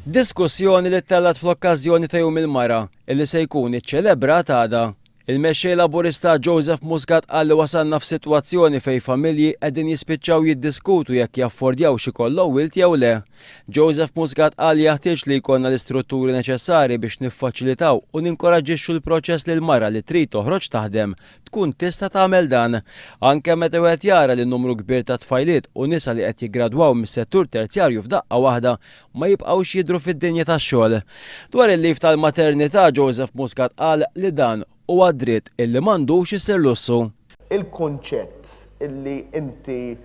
Diskussjoni li tellat fl-okkażjoni ta' Jum il-Mara illi se jkun iċċelebrat għada. Il-mexxej laburista Joseph Muscat qal li wasalna f'sitwazzjoni fejn familji qegħdin jispiċċaw jiddiskutu jekk jaffordjaw xi kollha wilt jew le. Joseph Muscat qal jaħtieġ li jkollna l-istrutturi neċessarji biex niffaċilitaw u ninkoraġġixxu l-proċess lil mara li trid toħroġ taħdem tkun tista' tagħmel dan. Anke meta wieħed jara li numru kbir ta' tfajliet u nisa li qed jiggradwaw mis-settur terzjarju f'daqqa waħda ma jibqgħux jidhru fid-dinja tax-xogħol. Dwar il-lif tal-maternità Joseph Muscat qal li dan huwa dritt illi m'għandux isir lussu. Il-konċett illi inti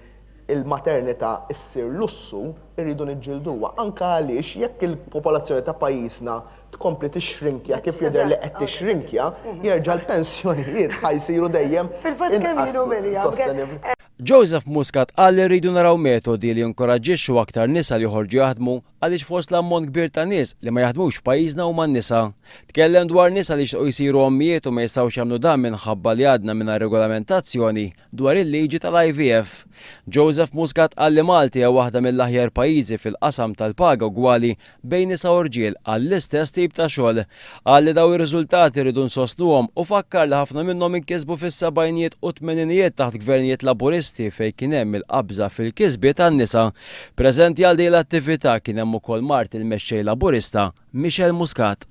il-maternità issir lussu irridu niġġilduha anke għaliex jekk il-popolazzjoni ta' pajjiżna tkompli tixrinkja kif jidher li qed tixrinkja, jerġa' l-pensjonijiet ħajsiru dejjem sostenibbli. Joseph Muscat qal li rridu naraw metodi li jinkoraġġixxu aktar nisa li joħorġu jaħdmu għaliex fost l-ammont kbir ta' nies li ma jaħdmux f'pajjiżna huma n-nisa. Tkellem dwar nisa li jixtiequ jsiru ommijiet u ma jistgħux jagħmlu dan minħabba li għadna mingħajr regolamentazzjoni dwar il-liġi tal-IVF. Joseph Muscat qal li Malti hija waħda mill-aħjar pajjiżi fil-qasam tal-paga ugwali bejn nisa u rġiel għall-istess tip ta' xogħol. Qal li daw ir-riżultati rridu nsostnuhom u fakkar li ħafna minnhom inkisbu fis-sebgħinijiet u tmeninijiet taħt gvernijiet laburisti fejn kien hemm il-qabża fil-kisbiet tan-nisa. Preżenti għal din l-attività kien hemm ukoll Mart il-mexxej laburista Michel Muscat.